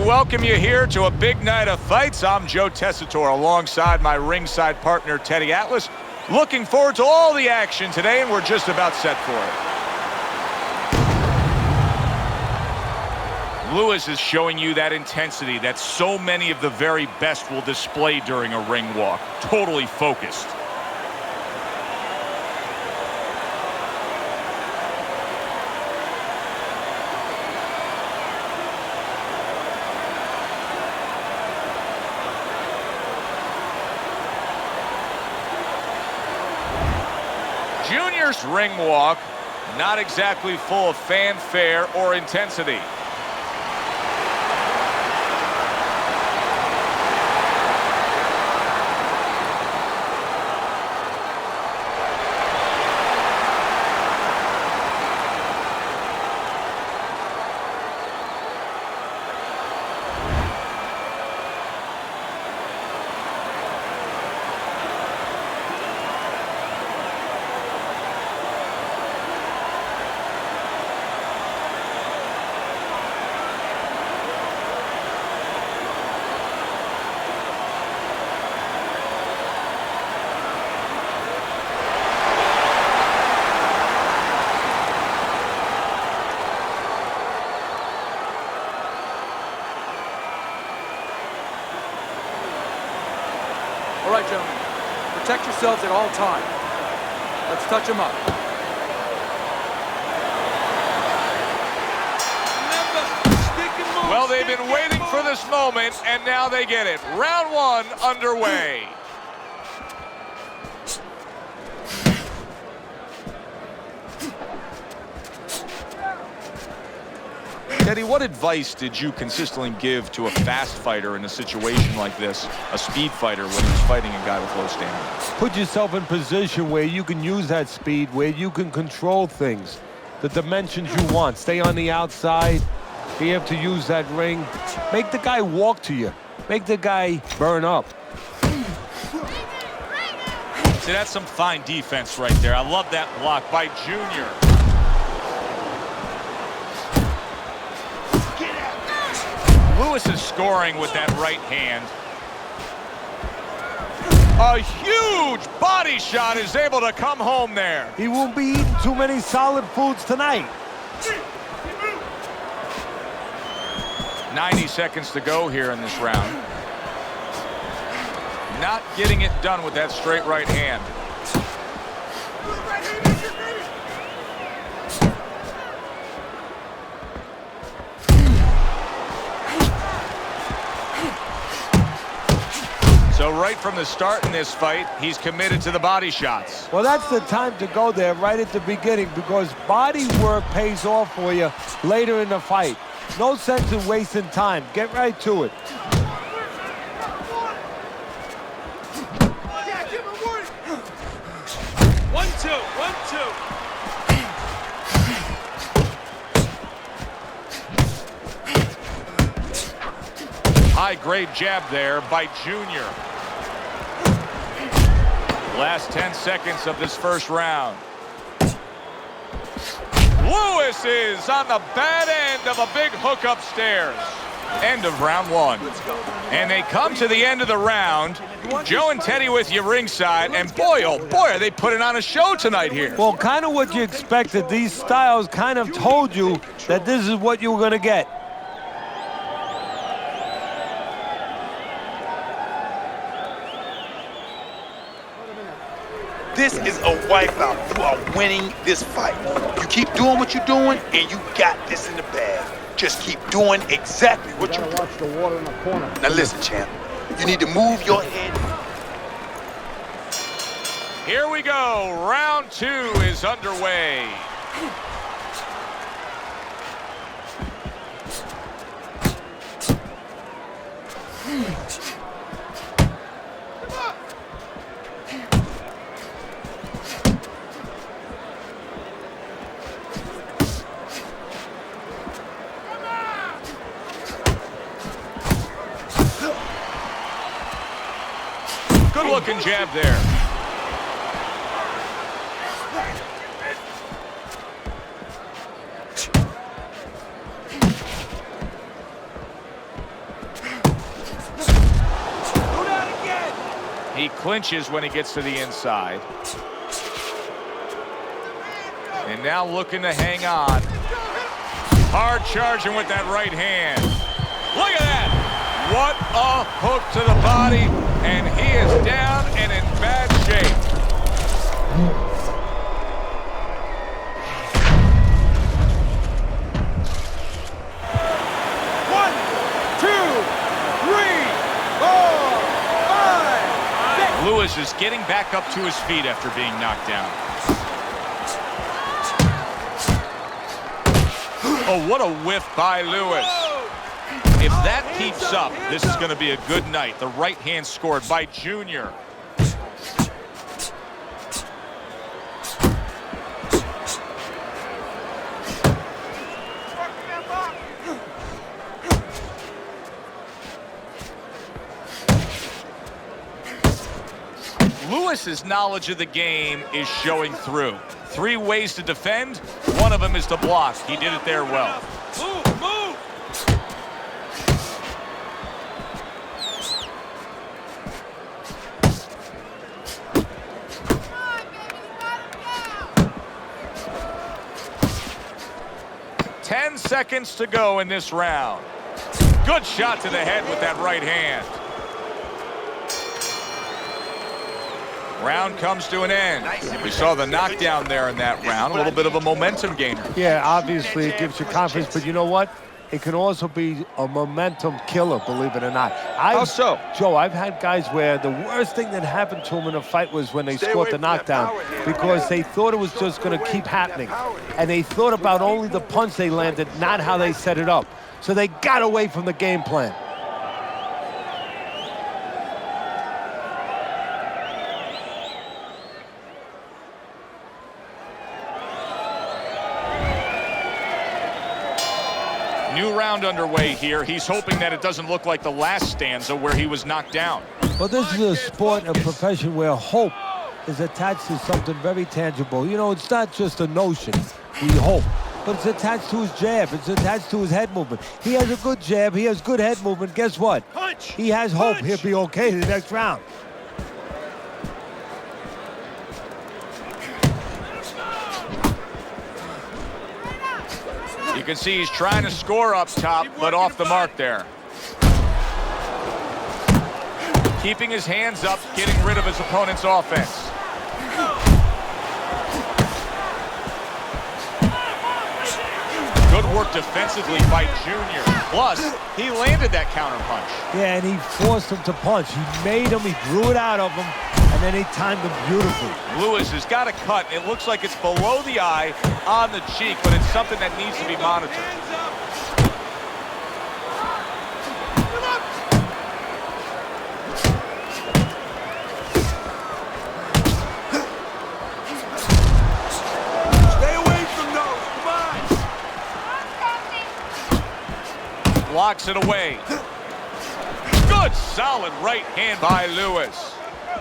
welcome you here to a big night of fights. I'm Joe Tessitore alongside my ringside partner, Teddy Atlas. Looking forward to all the action today, and we're just about set for it. Lewis is showing you that intensity that so many of the very best will display during a ring walk. Totally focused. Junior's ring walk, not exactly full of fanfare or intensity. All right, gentlemen, protect yourselves at all times. Let's touch them up. Well, they've been waiting for this moment, and now they get it. Round one underway. Teddy, what advice did you consistently give to a fast fighter in a situation like this, a speed fighter when he's fighting a guy with low stamina? Put yourself in position where you can use that speed, where you can control things, the dimensions you want. Stay on the outside, be able to use that ring. Make the guy walk to you. Make the guy burn up. See, that's some fine defense right there. I love that block by Junior. Lewis is scoring with that right hand. A huge body shot is able to come home there. He won't be eating too many solid foods tonight. 90 seconds to go here in this round. Not getting it done with that straight right hand. So right from the start in this fight, he's committed to the body shots. Well, that's the time to go there right at the beginning, because body work pays off for you later in the fight. No sense in wasting time. Get right to it. One, two, one, two. High-grade jab there by Junior. Last 10 seconds of this first round. Lewis is on the bad end of a big hook upstairs. End of round one. And they come to the end of the round. Joe and Teddy with you ringside. And boy, oh boy, are they putting on a show tonight here. Well, kind of what you expected. These styles kind of told you that this is what you were going to get. This is a wipeout. You are winning this fight. You keep doing what you're doing, and you got this in the bag. Just keep doing exactly what you're doing. Watch the water in the corner. Now listen, champ. You need to move your head. Here we go. Round two is underway. Good-looking jab there. He clinches when he gets to the inside. And now looking to hang on. Hard charging with that right hand. Look at that. What a hook to the body. And he is down and in bad shape. One, two, three, four, five, 6. Lewis is getting back up to his feet after being knocked down. Oh, what a whiff by Lewis. If that keeps up, this is going to be a good night. The right hand scored by Junior. Lewis's knowledge of the game is showing through. 3 ways to defend. One of them is to block. He did it there well. Move, move. Seconds to go in this round. Good shot to the head with that right hand. Round comes to an end. We saw the knockdown there in that round. A little bit of a momentum gainer. Yeah, obviously it gives you confidence, but you know what? It can also be a momentum killer, believe it or not. How so? Joe, I've had guys where the worst thing that happened to them in a fight was when they scored the knockdown because they thought it was just going to keep happening. And they thought about only the punch they landed, not how they set it up. So they got away from the game plan. New round underway here. He's hoping that it doesn't look like the last stanza where he was knocked down. Well, this is a sport, a profession where hope is attached to something very tangible. You know, it's not just a notion, we hope, but it's attached to his jab. It's attached to his head movement. He has a good jab. He has good head movement. Guess what? Punch. He has hope he'll be okay the next round. You can see he's trying to score up top, but off the mark there. Keeping his hands up, getting rid of his opponent's offense. Good work defensively by Junior. Plus, he landed that counter punch. Yeah, and he forced him to punch. He made him, he drew it out of him, and then he timed him beautifully. Lewis has got a cut. It looks like it's below the eye on the cheek, but it's something that needs to be monitored. Stay away from those. Come on. Blocks it away. Good solid right hand by Lewis.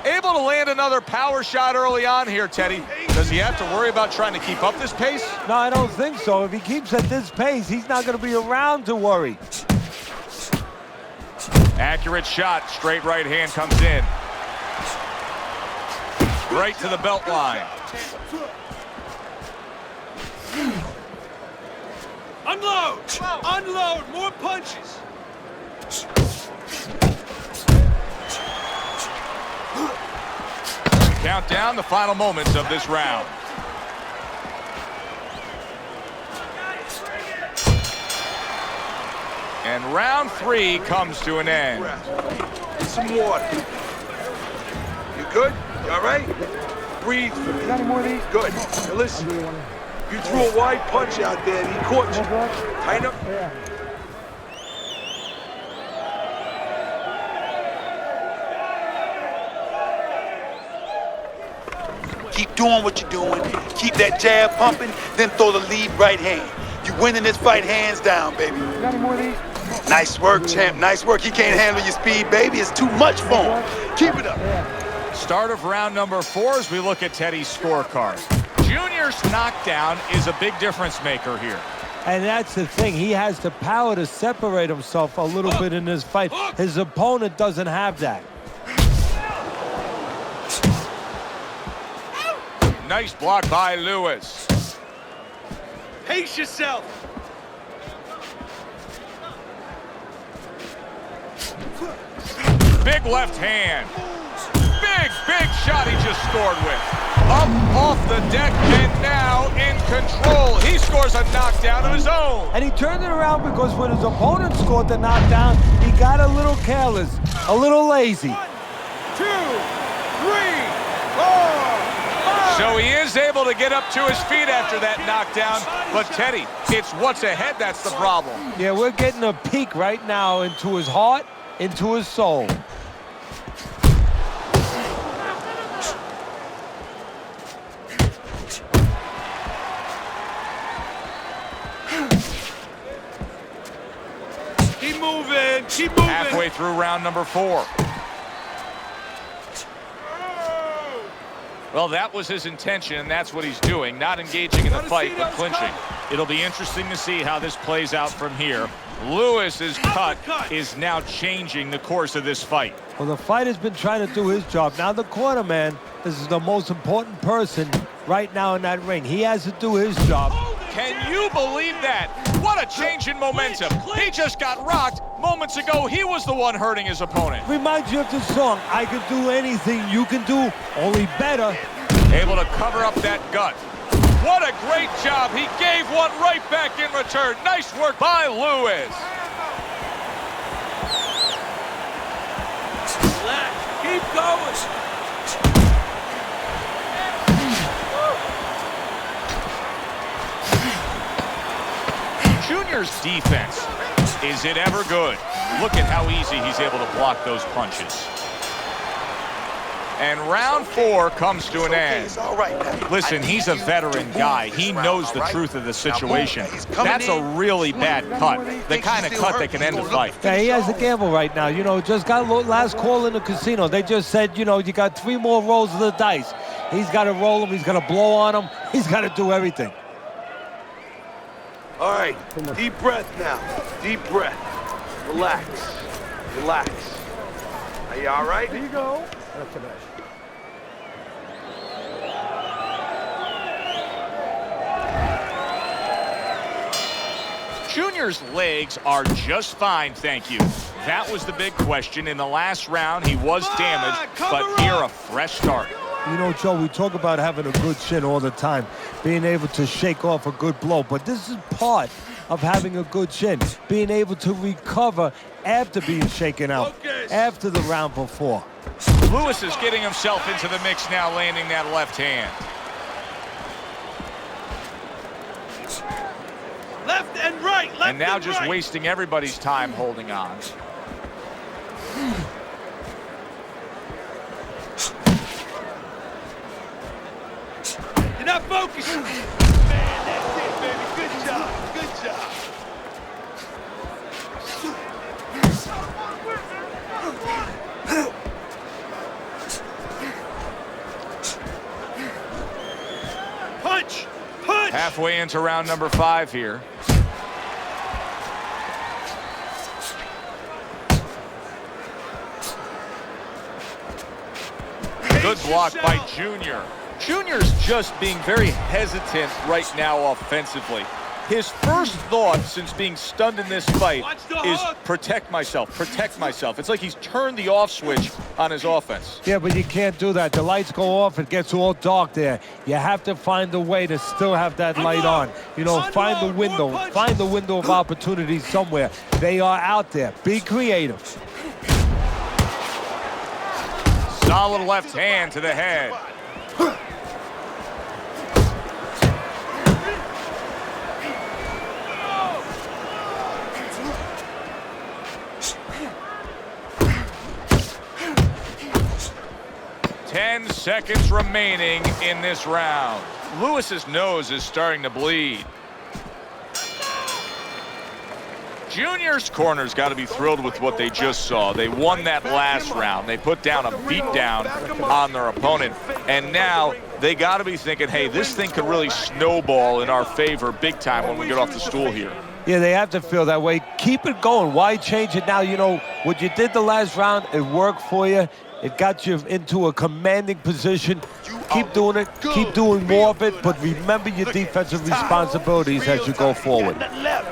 Able to land another power shot early on here, Teddy. Does he have to worry about trying to keep up this pace? No, I don't think so. If he keeps at this pace, he's not going to be around to worry. Accurate shot. Straight right hand comes in. Right to the belt line. Unload. Unload. More punches. Count down the final moments of this round. And round 3 comes to an end. Get some water. You good? You all right? Breathe for me. Got any more of these? Good. Now listen, you threw a wide punch out there and he caught you. Tighten up. Keep doing what you're doing. Keep that jab pumping, then throw the lead right hand. You winning this fight hands down, baby. Got any more of these? Nice work, champ. Nice work. He can't handle your speed, baby. It's too much for him. Keep it up. Start of round number 4 as we look at Teddy's scorecard. Junior's knockdown is a big difference maker here. And that's the thing. He has the power to separate himself a little bit in this fight. His opponent doesn't have that. Nice block by Lewis. Pace yourself. Big left hand. Big shot he just scored with. Up off the deck and now in control. He scores a knockdown of his own. And he turned it around because when his opponent scored the knockdown, he got a little careless, a little lazy. 1, 2, 3, 4, 5. So he is able to get up to his feet after that knockdown. But Teddy, it's what's ahead that's the problem. Yeah, we're getting a peek right now into his heart, into his soul. Keep moving. Keep moving. Halfway through round number 4. Well, that was his intention, and that's what he's doing, not engaging in the fight, but clinching. It'll be interesting to see how this plays out from here. Lewis's cut is now changing the course of this fight. Well, the fighter's been trying to do his job. Now the cornerman, this is the most important person right now in that ring. He has to do his job. Can you believe that? What a change in momentum. He just got rocked. Moments ago, he was the one hurting his opponent. Reminds you of the song, I can do anything you can do, only better. Able to cover up that gut. What a great job. He gave one right back in return. Nice work by Lewis. Relax. Keep going. Junior's defense, is it ever good? Look at how easy he's able to block those punches. And round 4 comes to an end. Listen, he's a veteran guy. He knows the truth of the situation. That's a really bad cut. The kind of cut that can end a fight. Yeah, he has a gamble right now. You know, just got last call in the casino. They just said, you know, you got 3 more rolls of the dice. He's got to roll them. He's got to blow on them. He's got to do everything. All right, deep breath now. Deep breath. Relax. Relax. Are you all right? Here you go. Junior's legs are just fine, thank you. That was the big question. In the last round, he was damaged, but here a fresh start. You know, Joe, we talk about having a good chin all the time, being able to shake off a good blow, but this is part of having a good chin, being able to recover after being shaken out, after the round before. Lewis is getting himself into the mix now, landing that left hand. Left and right. Left And now and just right. wasting everybody's time holding on. You're not focused. Man, that's it, baby. Good job. Good job. Punch. Punch. Halfway into round number 5 here. Good block by Junior. Junior's just being very hesitant right now offensively. His first thought since being stunned in this fight is protect myself, protect myself. It's like he's turned the off switch on his offense. Yeah, but you can't do that. The lights go off, it gets all dark there. You have to find a way to still have that light on. You know, find the window of opportunity somewhere. They are out there. Be creative. Solid left hand to the head. Ten seconds remaining in this round. Lewis's nose is starting to bleed. Junior's corner's got to be thrilled with what they just saw. They won that last round. They put down a beatdown on their opponent. And now they got to be thinking, hey, this thing could really snowball in our favor big time when we get off the stool here. Yeah, they have to feel that way. Keep it going. Why change it now? You know, what you did the last round, it worked for you. It got you into a commanding position. Keep doing it. Keep doing more of it, but remember your defensive responsibilities as you go forward. Now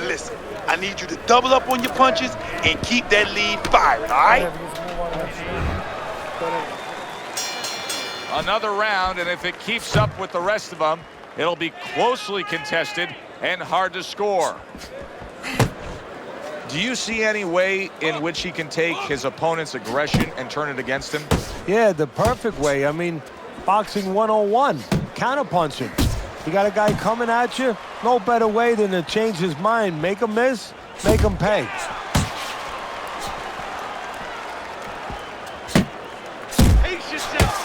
listen, I need you to double up on your punches and keep that lead firing, all right? Another round, and if it keeps up with the rest of them, it'll be closely contested and hard to score. Do you see any way in which he can take his opponent's aggression and turn it against him? Yeah, the perfect way. I mean, boxing 101, counterpunching. You got a guy coming at you, no better way than to change his mind. Make him miss, make him pay. Pace yourself.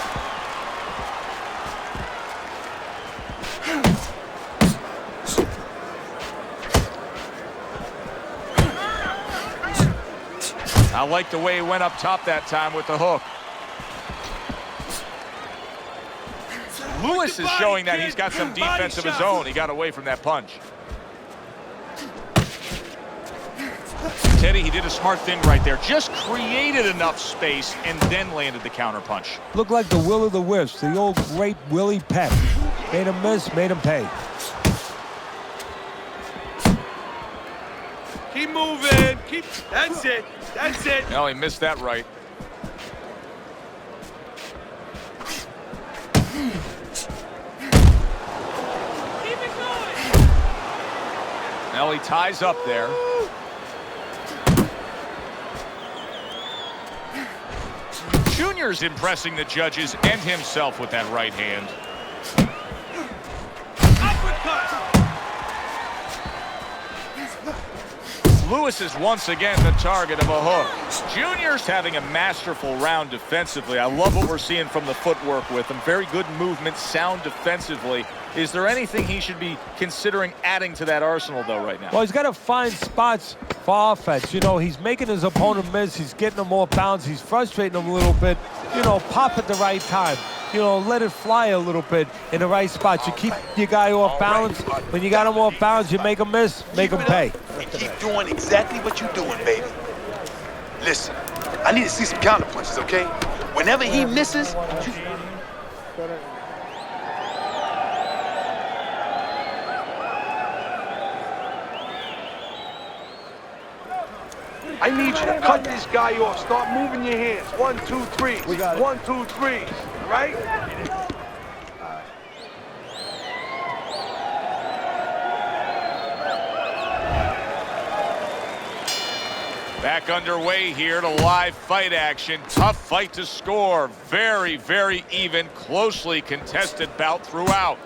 I like the way he went up top that time with the hook. Lewis is showing that he's got some defense of his own. He got away from that punch. Teddy, he did a smart thing right there. Just created enough space and then landed the counter punch. Looked like the will of the wisps, the old great Willie Pep. Made him miss, made him pay. Keep moving. That's it. That's it. No, he missed that right. Keep it going. Now he ties up there. Junior's impressing the judges and himself with that right hand. Lewis is once again the target of a hook. Junior's having a masterful round defensively. I love what we're seeing from the footwork with him. Very good movement, sound defensively. Is there anything he should be considering adding to that arsenal, though, right now? Well, he's got to find spots for offense. You know, he's making his opponent miss. He's getting him off balance. He's frustrating him a little bit. You know, pop at the right time. You know, let it fly a little bit in the right spot. You keep your guy off balance. When you got him off balance, you make him miss, make him pay. And keep doing exactly what you're doing, baby. Listen, I need to see some counter punches, okay? Whenever he misses, I need you to cut this guy off. Start moving your hands. 1, 2, 3. 1, 2, 3. Right? Back underway here to live fight action. Tough fight to score. Very, very even, closely contested bout throughout.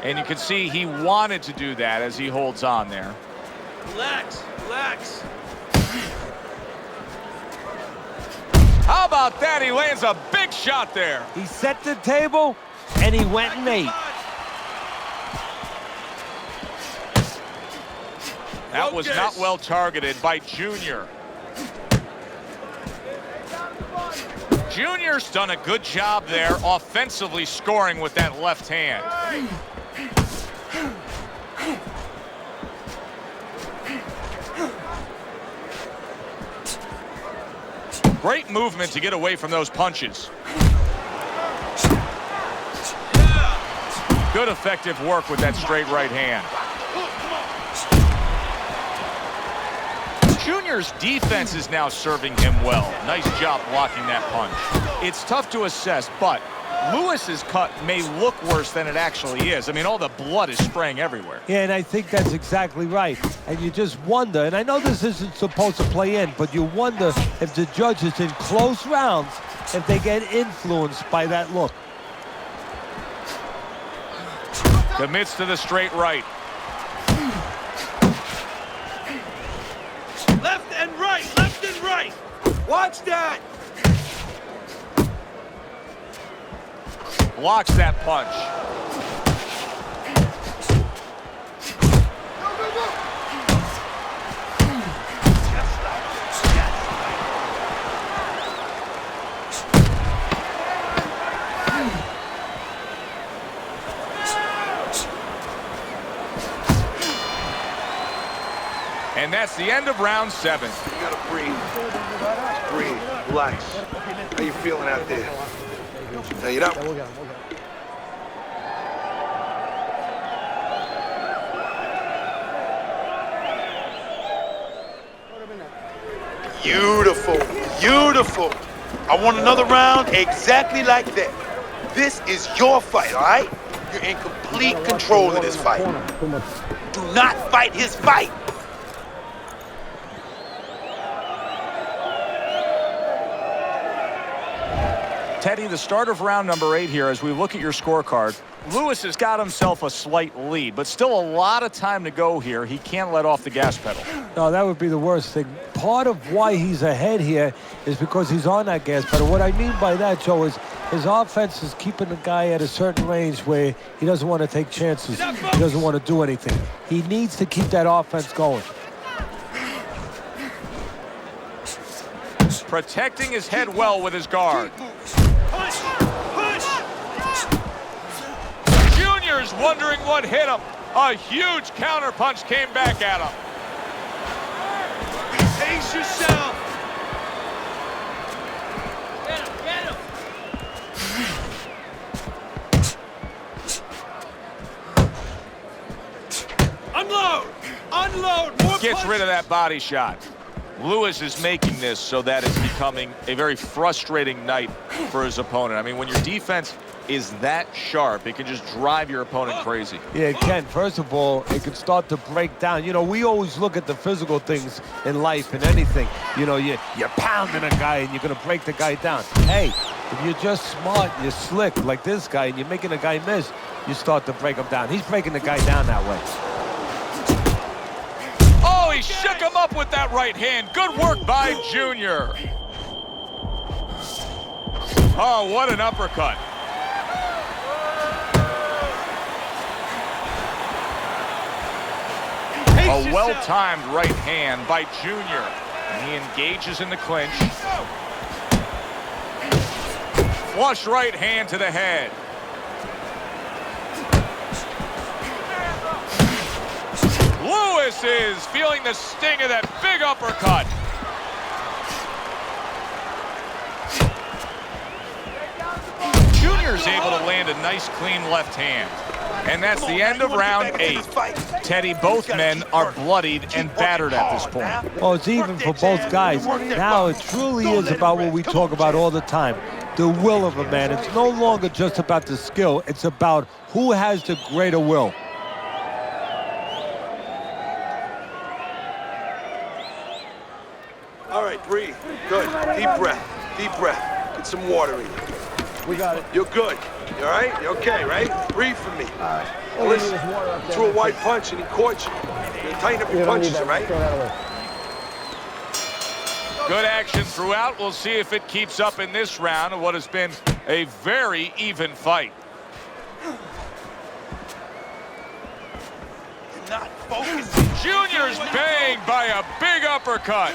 And you can see he wanted to do that as he holds on there. relax, relax. How about that? He lands a big shot there. He set the table, and he went and ate. That was not well targeted by Junior. Junior's done a good job there offensively scoring with that left hand. Great movement to get away from those punches. Good effective work with that straight right hand. Junior's defense is now serving him well. Nice job blocking that punch. It's tough to assess, but Lewis's cut may look worse than it actually is. I mean, all the blood is spraying everywhere. Yeah, and I think that's exactly right. And you just wonder, and I know this isn't supposed to play in, but you wonder if the judges in close rounds, if they get influenced by that look. Commits to the straight right. Left and right, left and right. Watch that. Blocks that punch. And that's the end of round 7. You gotta breathe. breathe, relax. How you feeling out there? Lay it up. Beautiful, beautiful. I want another round exactly like that. This is your fight, all right? You're in complete control of this fight. Do not fight his fight. Teddy, the start of round number 8 here, as we look at your scorecard, Lewis has got himself a slight lead, but still a lot of time to go here. He can't let off the gas pedal. No, that would be the worst thing. Part of why he's ahead here is because he's on that gas pedal. What I mean by that, Joe, is his offense is keeping the guy at a certain range where he doesn't want to take chances. He doesn't want to do anything. He needs to keep that offense going. Protecting his head well with his guard. Junior's wondering what hit him. A huge counter punch came back at him. Pace yourself. Get him. Unload. More Gets punch. rid of that body shot. Lewis is making this so that it's becoming a very frustrating night for his opponent. I mean, when your defense is that sharp, it can just drive your opponent crazy. Yeah, it can. First of all, it can start to break down. You know, we always look at the physical things in life and anything. You know, you're pounding a guy and you're going to break the guy down. Hey, if you're just smart, you're slick like this guy, and you're making a guy miss, you start to break him down. He's breaking the guy down that way. Oh, he shook him up with that right hand. Good work by Junior. Oh, what an uppercut. A well-timed right hand by Junior. And he engages in the clinch. Flush right hand to the head. Lewis is feeling the sting of that big uppercut. Junior's able to land a nice, clean left hand. And that's the end of round 8. Teddy, both men are bloodied and battered at this point. Oh, it's even for both guys. Now it truly is about what we talk about all the time, the will of a man. It's no longer just about the skill. It's about who has the greater will. All right, breathe. Good. Deep breath. Deep breath. Get some water in you. We got it. You're good. You all right? You okay, right? Breathe for me. All right. Now listen, threw a wide punch and he caught you. You tighten up your punches, all right? Throw that away. Good action throughout. We'll see if it keeps up in this round of what has been a very even fight. You're not focusing. Junior's banged by a big uppercut.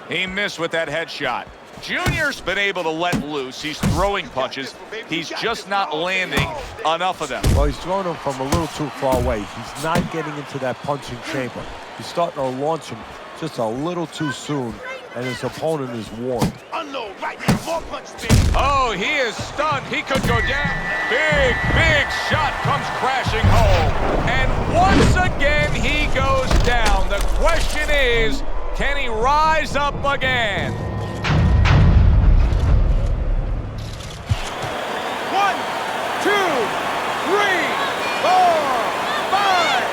He missed with that headshot. Junior's been able to let loose. He's throwing punches. He's just not landing enough of them. Well, he's throwing them from a little too far away. He's not getting into that punching chamber. He's starting to launch him just a little too soon, and his opponent is warned. Unload right now. More punches, baby. Oh, he is stunned. He could go down. Big, big shot comes crashing home. And once again, he goes down. The question is, can he rise up again? 1, 2, 3, 4, 5,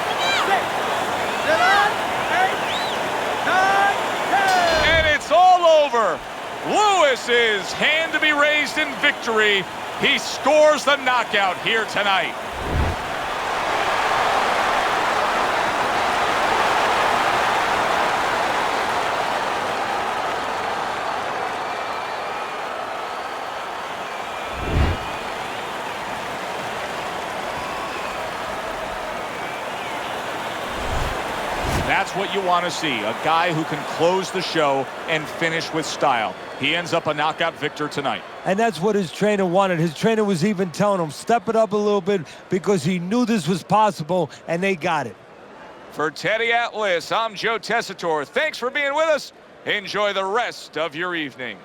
6, 7, 8, 9, 10. And it's all over. Lewis's hand to be raised in victory. He scores the knockout here tonight. That's That's what you want to see, a guy who can close the show and finish with style. He ends up a knockout victor tonight. And that's what his trainer wanted. His trainer was even telling him, step it up a little bit, because he knew this was possible, and they got it. For Teddy Atlas, I'm Joe Tessitore. Thanks for being with us. Enjoy the rest of your evening.